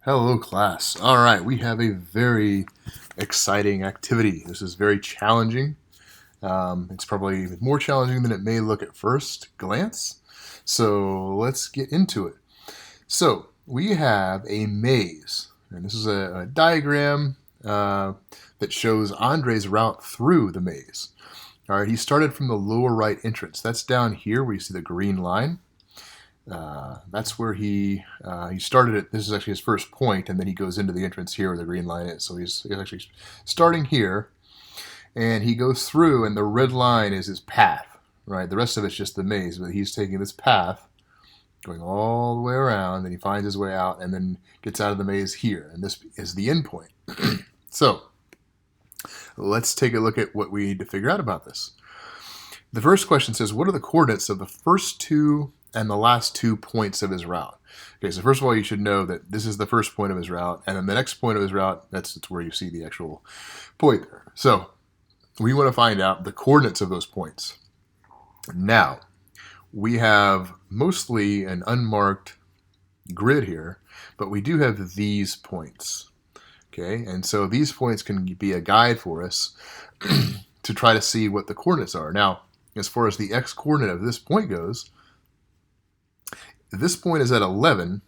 Hello, class. All right, we have a very exciting activity. This is very challenging. It's probably more challenging than it may look at first glance. So let's get into it. So we have a maze, and this is a diagram that shows Andre's route through the maze. All right, he started from the lower right entrance. That's down here where you see the green line. That's where he started it. This is actually his first point, and then he goes into the entrance here where the green line is. So he's actually starting here, and he goes through, and the red line is his path. Right, the rest of it's just the maze, but he's taking this path, going all the way around, and he finds his way out, and then gets out of the maze here, and this is the end point. So let's take a look at what we need to figure out about this. The first question says, what are the coordinates of the first two and the last 2 points of his route? Okay, so first of all, you should know that this is the first point of his route, and then the next point of his route, that's where you see the actual point there. So we want to find out the coordinates of those points. Now, we have mostly an unmarked grid here, but we do have these points. Okay, and so these points can be a guide for us to try to see what the coordinates are. Now, as far as the x-coordinate of this point goes, this point is at 11,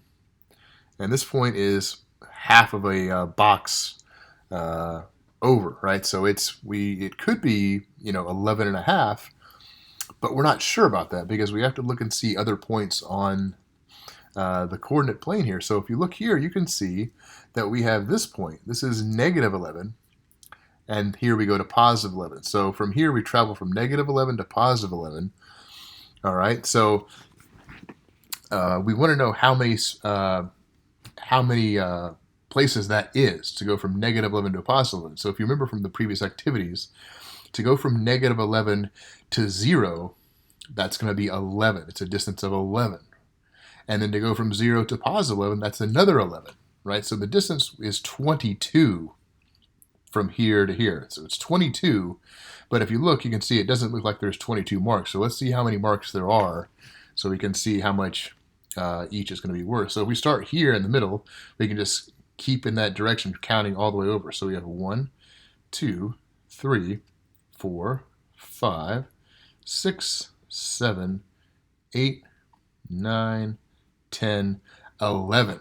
and this point is half of a box over, right? So it could be 11 and a half, but we're not sure about that because we have to look and see other points on the coordinate plane here. So if you look here, you can see that we have this point. This is negative 11, and here we go to positive 11. So from here we travel from negative 11 to positive 11. All right, so we want to know how many places that is to go from negative 11 to positive 11. So if you remember from the previous activities, to go from negative 11 to 0, that's going to be 11. It's a distance of 11. And then to go from 0 to positive 11, that's another 11, right? So the distance is 22 from here to here. So it's 22, but if you look, you can see it doesn't look like there's 22 marks. So let's see how many marks there are so we can see how much each is going to be worth. So if we start here in the middle, we can just keep in that direction, counting all the way over. So we have 1, 2, 3, 4, 5, 6, 7, 8, 9, 10, 11.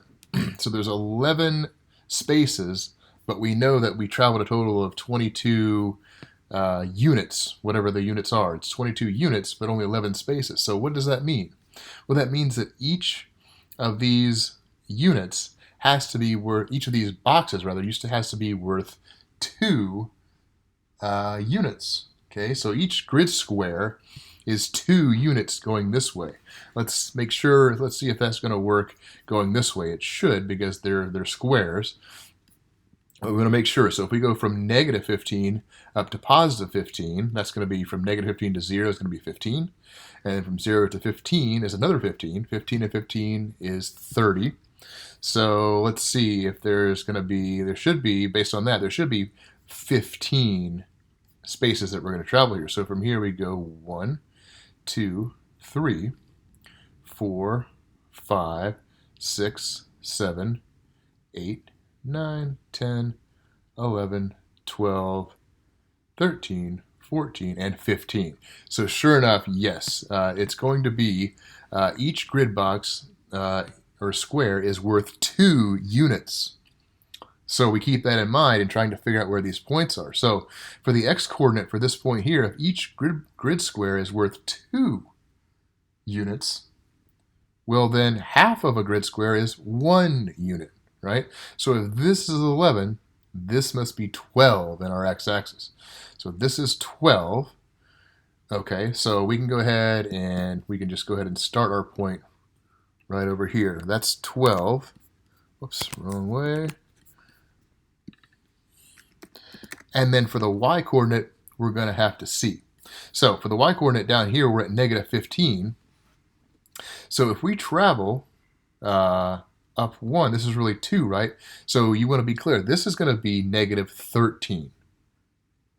So there's 11 spaces, but we know that we traveled a total of 22 units, whatever the units are. It's 22 units, but only 11 spaces. So what does that mean? Well, that means that each of these units has to be worth, each of these boxes rather, has to be worth 2 units. Okay, so each grid square is 2 units going this way. Let's make sure, let's see if that's going to work going this way. It should, because they're squares. But we want to make sure. So if we go from negative 15 up to positive 15, that's going to be from negative 15 to 0 is going to be 15. And from 0 to 15 is another 15. 15 and 15 is 30. So let's see if there's going to be, there should be, based on that, there should be 15 spaces that we're going to travel here. So from here we go 1, 2, 3, 4, 5, 6, 7, 8, 9, 10, 11, 12, 13, 14, and 15. So sure enough, yes, it's going to be each grid box or square is worth 2 units. So we keep that in mind in trying to figure out where these points are. So for the x-coordinate for this point here, if each grid square is worth 2 units, well then half of a grid square is 1 unit, right? So if this is 11, this must be 12 in our x-axis. So this is 12. Okay, so we can go ahead and we can just go ahead and start our point right over here. That's 12. Whoops, wrong way. And then for the y-coordinate, we're going to have to see. So for the y-coordinate down here, we're at negative 15. So if we travel up 1, this is really 2, right? So you want to be clear. This is going to be negative 13.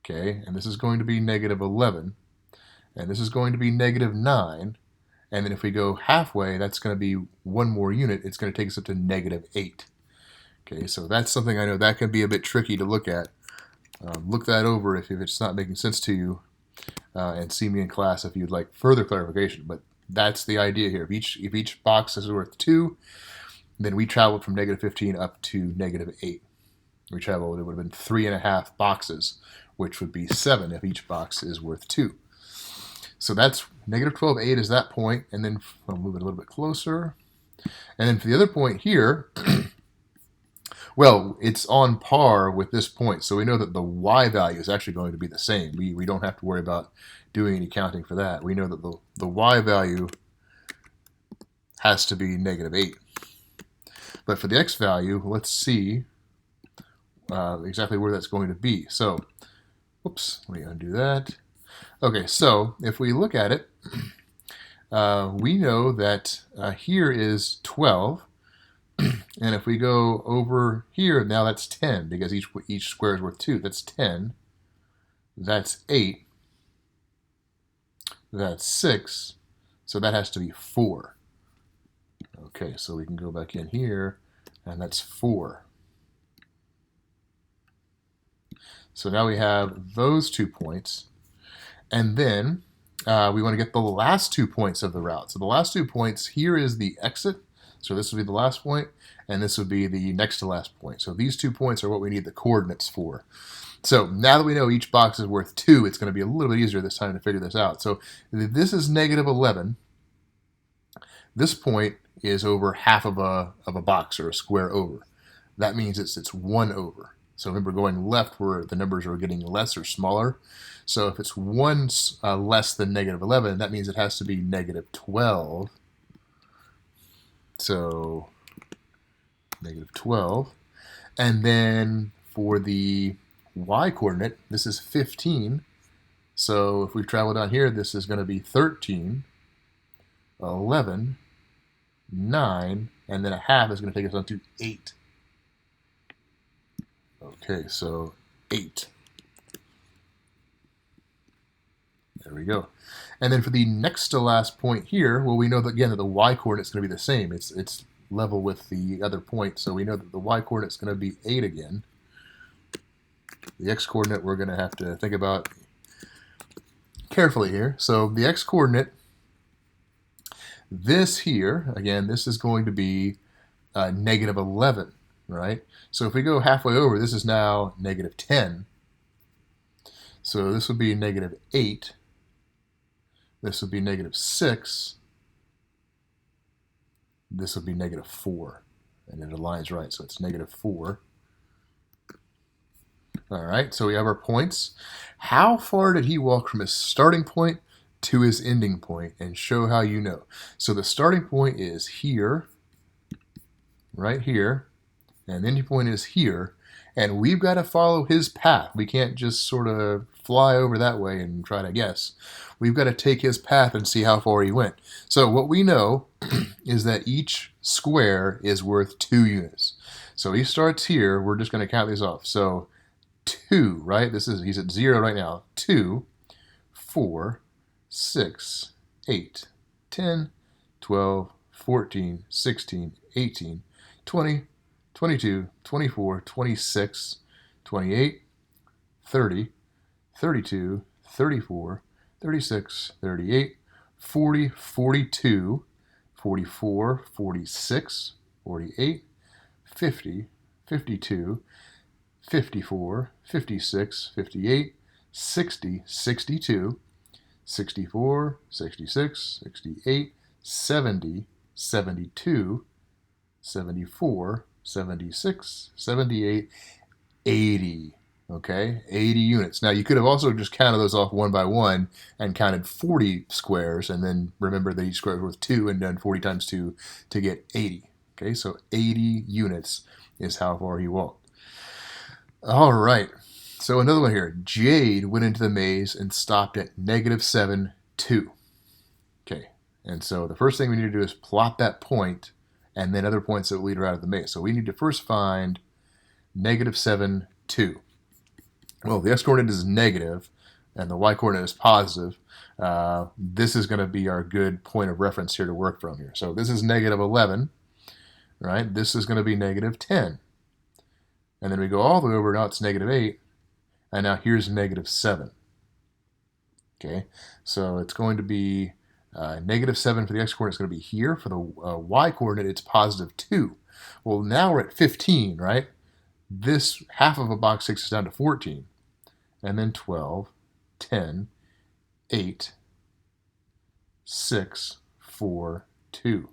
Okay, and this is going to be negative 11. And this is going to be negative 9. And then if we go halfway, that's going to be 1 more unit. It's going to take us up to negative 8. Okay, so that's something I know that can be a bit tricky to look at. Look that over if it's not making sense to you, and see me in class if you'd like further clarification. But that's the idea here. If each box is worth 2, then we traveled from negative 15 up to negative 8. We traveled, it would have been 3.5 boxes, which would be 7 if each box is worth 2. So that's negative 12, 8 is that point, and then I'll move it a little bit closer. And then for the other point here, well, it's on par with this point, so we know that the y value is actually going to be the same. We don't have to worry about doing any counting for that. We know that the y value has to be negative 8. But for the x value, let's see exactly where that's going to be. So, whoops, let me undo that. Okay, so if we look at it, we know that here is 12. And if we go over here, now that's 10, because each square is worth 2. That's 10. That's 8. That's 6. So that has to be 4. Okay, so we can go back in here, and that's 4. So now we have those 2 points. And then we want to get the last 2 points of the route. So the last 2 points, here is the exit. So this would be the last point, and this would be the next to last point. So these 2 points are what we need the coordinates for. So now that we know each box is worth 2, it's going to be a little bit easier this time to figure this out. So if this is negative 11, this point is over half of a box or a square over. That means it's 1 over. So remember, going left where the numbers are getting less or smaller. So if it's 1 less than negative 11, that means it has to be negative 12. So negative 12. And then for the y coordinate, this is 15. So if we travel down here, this is going to be 13, 11, 9, and then a half is going to take us on to 8. Okay, so 8. There we go. And then for the next to last point here, well, we know that, again, that the y coordinate is going to be the same. It's level with the other point, so we know that the y coordinate is going to be 8 again. The x coordinate we're going to have to think about carefully here. So the x coordinate, this here, again, this is going to be negative 11, right? So if we go halfway over, this is now negative 10. So this would be negative 8. This would be negative 6. This would be negative 4. And it aligns right, so it's negative 4. All right, so we have our points. How far did he walk from his starting point to his ending point? And show how you know. So the starting point is here, right here, and the ending point is here. And we've got to follow his path. We can't just sort of fly over that way and try to guess. We've got to take his path and see how far he went. So what we know is that each square is worth 2 units. So he starts here. We're just going to count these off. So 2, right? He's at 0 right now. 2, 4, 6, 8, 10, 12, 14, 16, 18, 20, 22, 24, 26, 28, 30, 32, 34, 36, 38, 40, 42, 44, 46, 48, 50, 52, 54, 56, 58, 60, 62, 64, 66, 68, 70, 72, 74, 76, 78, 80. Okay, 80 units. Now you could have also just counted those off one by one and counted 40 squares, and then remember that each square is worth 2 and done 40 times 2 to get 80. Okay, so 80 units is how far he walked. All right, so another one here. Jade went into the maze and stopped at negative 7, 2. Okay, and so the first thing we need to do is plot that point and then other points that lead her out of the maze. So we need to first find negative 7, 2. Well, the x-coordinate is negative, and the y-coordinate is positive. This is going to be our good point of reference here to work from here. So this is negative 11, right? This is going to be negative 10. And then we go all the way over, now it's negative 8, and now here's negative 7. Okay, so it's going to be negative 7 for the x-coordinate is going to be here. For the y-coordinate, it's positive 2. Well, now we're at 15, right? This half of a box takes us down to 14. And then 12, 10, 8, 6, 4, 2.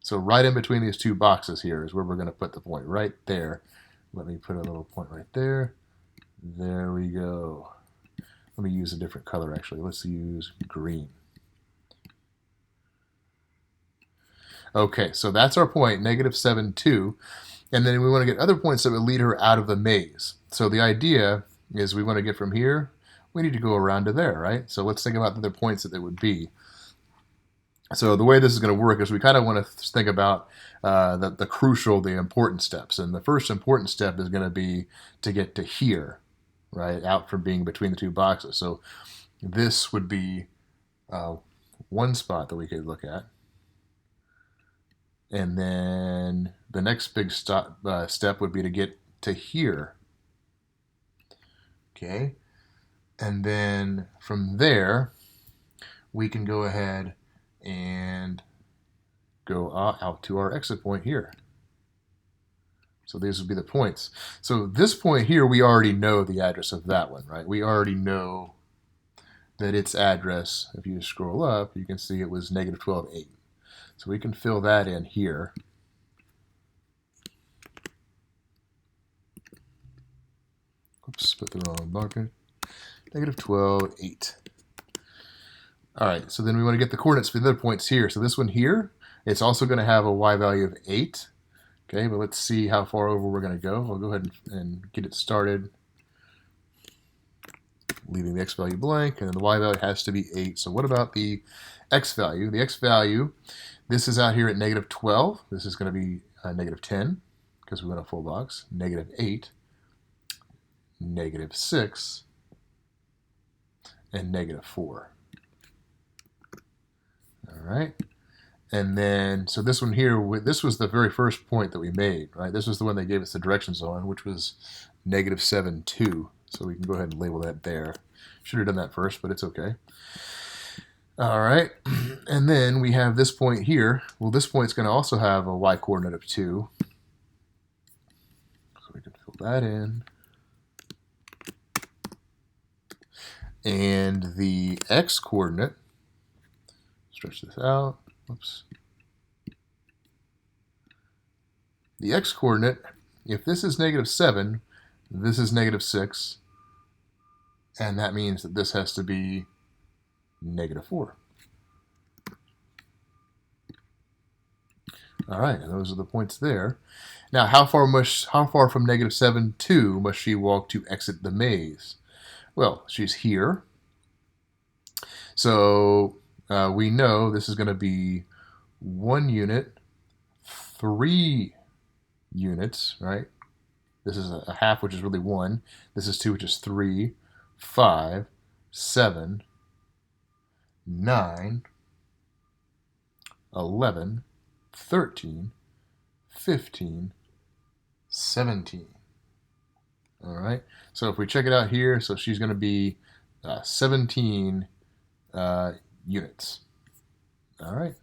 So right in between these two boxes here is where we're going to put the point, right there. Let me put a little point right there. There we go. Let me use a different color, actually. Let's use green. Okay, so that's our point, negative 7, 2. And then we want to get other points that would lead her out of the maze. So the idea is we want to get from here, we need to go around to there, right? So let's think about the other points that they would be. So the way this is going to work is we kind of want to think about the crucial, the important steps. And the first important step is going to be to get to here, right, out from being between the two boxes. So this would be one spot that we could look at. And then the next big step would be to get to here. Okay. And then from there, we can go ahead and go out to our exit point here. So these would be the points. So this point here, we already know the address of that one, right? We already know that its address, if you scroll up, you can see it was negative 12, 8. So we can fill that in here. Oops, put the wrong marker. Negative 12, 8. All right, so then we want to get the coordinates for the other points here. So this one here, it's also going to have a y value of 8. Okay, but let's see how far over we're going to go. I'll go ahead and get it started, leaving the x value blank, and then the y value has to be 8. So what about the x value? The x value, this is out here at negative 12. This is going to be negative 10, because we want a full box. Negative 8, negative 6, and negative 4. All right. And then, so this one here, this was the very first point that we made, right? This was the one they gave us the directions on, which was negative 7, 2. So we can go ahead and label that there. Should have done that first, but it's okay. All right. And then we have this point here. Well, this point's going to also have a y-coordinate of 2. So we can fill that in. And the x-coordinate, stretch this out. Oops. The x-coordinate, if this is negative 7, this is negative 6, and that means that this has to be negative 4. All right, and those are the points there. Now, how far from negative 7, 2 must she walk to exit the maze? Well, she's here. So we know this is going to be 1 unit, 3 units, right? This is a half, which is really 1. This is 2, which is 3, 5, 7, 9, 11, 13, 15, 17. All right. So if we check it out here, so she's going to be 17 units. All right.